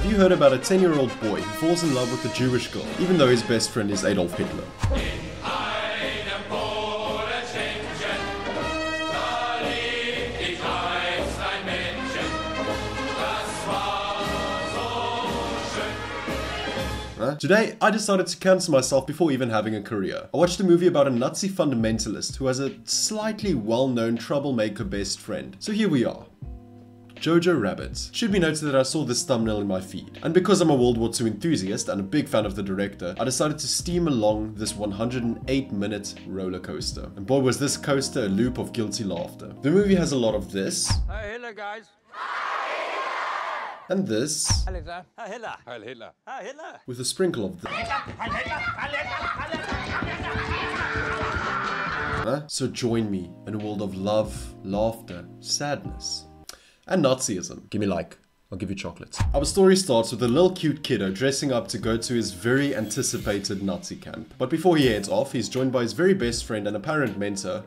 Have you heard about a 10-year-old boy who falls in love with a Jewish girl, even though his best friend is Adolf Hitler? Today, I decided to cancel myself before even having a career. I watched a movie about a Nazi fundamentalist who has a slightly well-known troublemaker best friend. So here we are. Jojo Rabbit. Should be noted that I saw this thumbnail in my feed. And because I'm a World War II enthusiast and a big fan of the director, I decided to steam along this 108-minute roller coaster. And boy was this coaster a loop of guilty laughter. The movie has a lot of this. Hi Hitler, guys. And this. Hi Hitler. Hi Hitler. Hi Hitler. Hi Hitler. With a sprinkle of this. So join me in a world of love, laughter, sadness, and Nazism. Give me like, I'll give you chocolates. Our story starts with a little cute kiddo dressing up to go to his very anticipated Nazi camp. But before he heads off, he's joined by his very best friend and apparent mentor,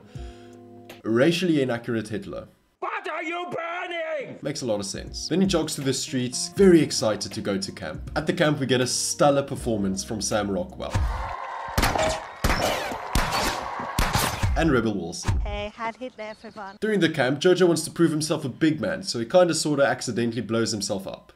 racially inaccurate Hitler. What are you burning? Makes a lot of sense. Then he jogs through the streets, very excited to go to camp. At the camp, we get a stellar performance from Sam Rockwell and Rebel Wilson. Hey, Heil Hitler, everyone. During the camp, Jojo wants to prove himself a big man, so he kinda sorta accidentally blows himself up.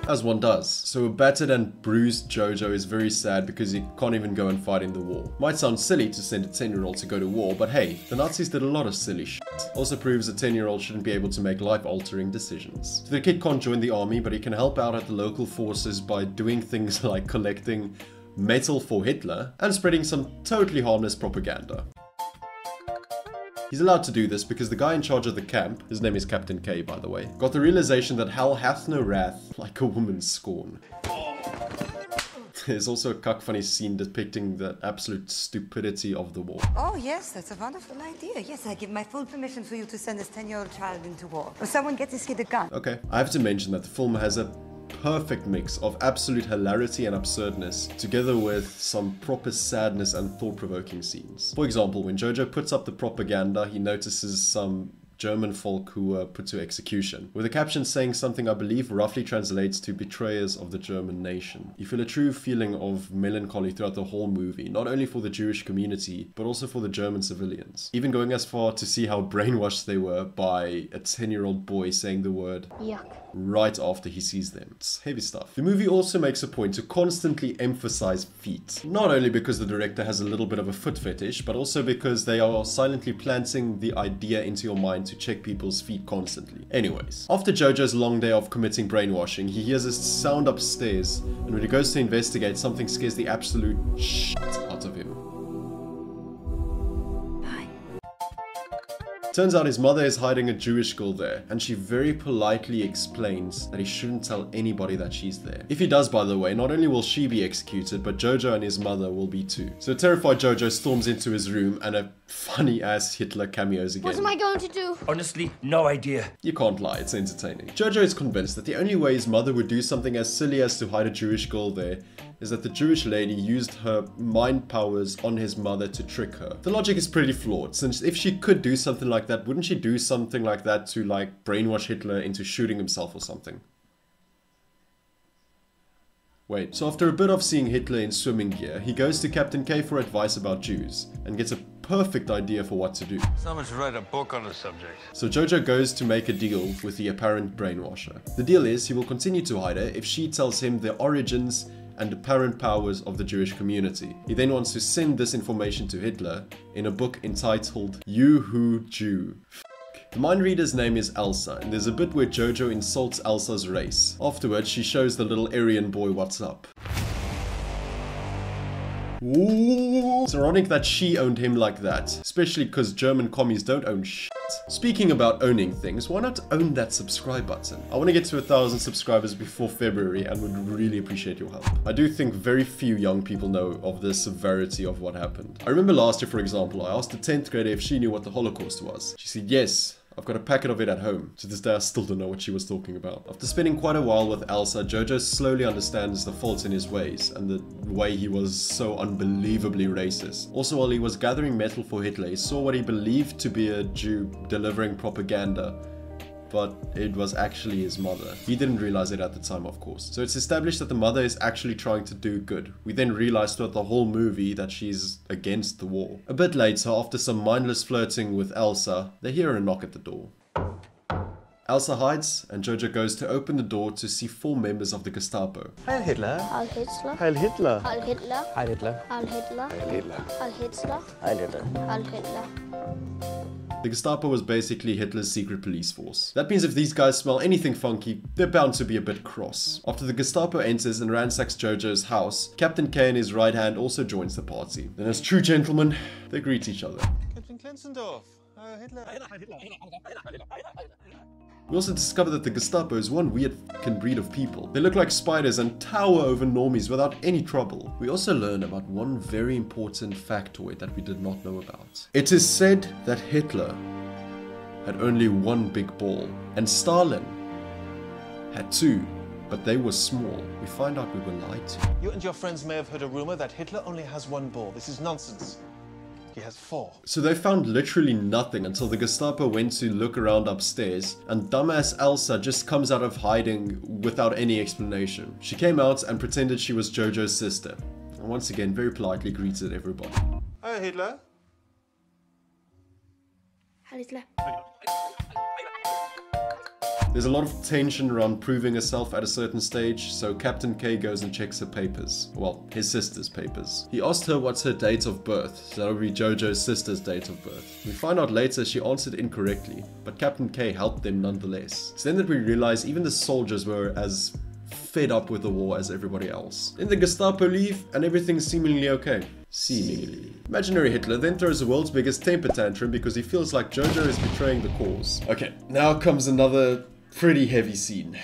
As one does. So a battered and bruised Jojo is very sad because he can't even go and fight in the war. Might sound silly to send a 10-year-old to go to war, but hey, the Nazis did a lot of silly shit. Also proves a 10-year-old shouldn't be able to make life-altering decisions. So the kid can't join the army, but he can help out at the local forces by doing things like collecting metal for Hitler and spreading some totally harmless propaganda. He's allowed to do this because the guy in charge of the camp, his name is Captain K by the way, got the realization that hell hath no wrath like a woman's scorn. There's also a cuck funny scene depicting the absolute stupidity of the war. Oh yes, that's a wonderful idea. Yes, I give my full permission for you to send this 10-year-old child into war. Or someone get this kid a gun. Okay, I have to mention that the film has a perfect mix of absolute hilarity and absurdness, together with some proper sadness and thought-provoking scenes. For example, when Jojo puts up the propaganda, he notices some German folk who were put to execution, with a caption saying something I believe roughly translates to betrayers of the German nation. You feel a true feeling of melancholy throughout the whole movie, not only for the Jewish community, but also for the German civilians. Even going as far to see how brainwashed they were by a 10-year-old boy saying the word yuck right after he sees them. It's heavy stuff. The movie also makes a point to constantly emphasize feet. Not only because the director has a little bit of a foot fetish, but also because they are silently planting the idea into your mind to check people's feet constantly. Anyways, after Jojo's long day of committing brainwashing, he hears a sound upstairs, and when he goes to investigate, something scares the absolute shit out of him. Turns out his mother is hiding a Jewish girl there, and she very politely explains that he shouldn't tell anybody that she's there. If he does, by the way, not only will she be executed, but Jojo and his mother will be too. So terrified Jojo storms into his room, and a funny ass Hitler cameos again. What am I going to do? Honestly, no idea. You can't lie, it's entertaining. Jojo is convinced that the only way his mother would do something as silly as to hide a Jewish girl there is that the Jewish lady used her mind powers on his mother to trick her. The logic is pretty flawed, since if she could do something like that, wouldn't she do something like that to like brainwash Hitler into shooting himself or something? Wait, so after a bit of seeing Hitler in swimming gear, he goes to Captain K for advice about Jews, and gets a perfect idea for what to do. Someone should write a book on the subject. So Jojo goes to make a deal with the apparent brainwasher. The deal is he will continue to hide her if she tells him the origins and apparent powers of the Jewish community. He then wants to send this information to Hitler in a book entitled You Who Jew. The mind reader's name is Elsa, and there's a bit where Jojo insults Elsa's race. Afterwards, she shows the little Aryan boy what's up. Ooh. It's ironic that she owned him like that, especially because German commies don't own shit. Speaking about owning things, why not own that subscribe button? I want to get to 1,000 subscribers before February and would really appreciate your help. I do think very few young people know of the severity of what happened. I remember last year, for example, I asked a 10th grader if she knew what the Holocaust was. She said yes. I've got a packet of it at home. To this day, I still don't know what she was talking about. After spending quite a while with Elsa, Jojo slowly understands the faults in his ways and the way he was so unbelievably racist. Also, while he was gathering metal for Hitler, he saw what he believed to be a Jew delivering propaganda but it was actually his mother. He didn't realize it at the time, of course. So it's established that the mother is actually trying to do good. We then realize throughout the whole movie that she's against the war. A bit later, after some mindless flirting with Elsa, they hear a knock at the door. Elsa hides, and Jojo goes to open the door to see 4 members of the Gestapo. Heil Hitler. Heil Hitler. Heil Hitler. Heil Hitler. Heil Hitler. Heil Hitler. Heil Hitler. Heil Hitler. Heil Hitler. Heil Hitler. The Gestapo was basically Hitler's secret police force. That means if these guys smell anything funky, they're bound to be a bit cross. After the Gestapo enters and ransacks Jojo's house, Captain K and his right hand also joins the party. Then as true gentlemen, they greet each other. Captain Klenzendorf. Heil Hitler. We also discover that the Gestapo is one weird fucking breed of people. They look like spiders and tower over normies without any trouble. We also learn about one very important factoid that we did not know about. It is said that Hitler had only one big ball, and Stalin had 2, but they were small. We find out we were lied to. You and your friends may have heard a rumor that Hitler only has 1 ball. This is nonsense. He has 4. So they found literally nothing until the Gestapo went to look around upstairs, and dumbass Elsa just comes out of hiding without any explanation. She came out and pretended she was Jojo's sister, and once again very politely greeted everybody. Heil Hitler. Heil Hitler. There's a lot of tension around proving herself at a certain stage, so Captain K goes and checks her papers. Well, his sister's papers. He asked her what's her date of birth, so that would be Jojo's sister's date of birth. We find out later she answered incorrectly, but Captain K helped them nonetheless. It's then that we realize even the soldiers were as fed up with the war as everybody else. Then the Gestapo leave, and everything's seemingly okay. Seemingly. Imaginary Hitler then throws the world's biggest temper tantrum because he feels like Jojo is betraying the cause. Okay, now comes another pretty heavy scene.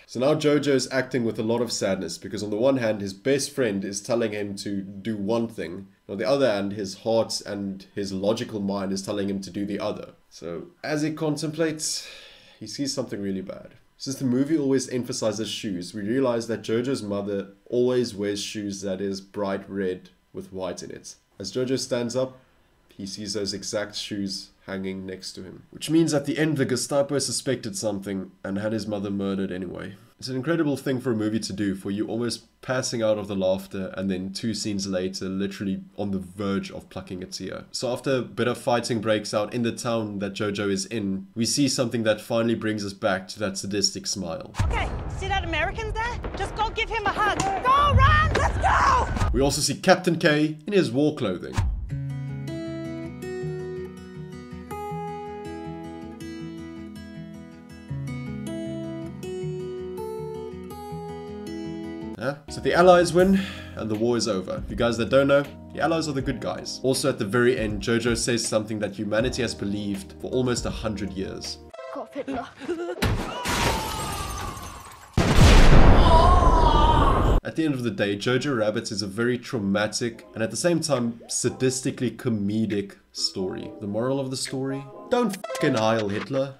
So now Jojo is acting with a lot of sadness because on the one hand his best friend is telling him to do one thing, on the other hand his heart and his logical mind is telling him to do the other. So as he contemplates, he sees something really bad. Since the movie always emphasizes shoes, we realize that Jojo's mother always wears shoes that is bright red with white in it. As Jojo stands up, he sees those exact shoes hanging next to him. Which means at the end the Gestapo suspected something and had his mother murdered anyway. It's an incredible thing for a movie to do, for you almost passing out of the laughter and then 2 scenes later literally on the verge of plucking a tear. So after a bit of fighting breaks out in the town that Jojo is in, we see something that finally brings us back to that sadistic smile. Okay, see that American there? Just go give him a hug. Go, run! Let's go! We also see Captain K in his war clothing. So the Allies win, and the war is over. For you guys that don't know, the Allies are the good guys. Also at the very end, Jojo says something that humanity has believed for almost 100 years. Gott, Hitler. At the end of the day, Jojo Rabbit is a very traumatic and at the same time sadistically comedic story. The moral of the story? Don't f***ing Heil Hitler.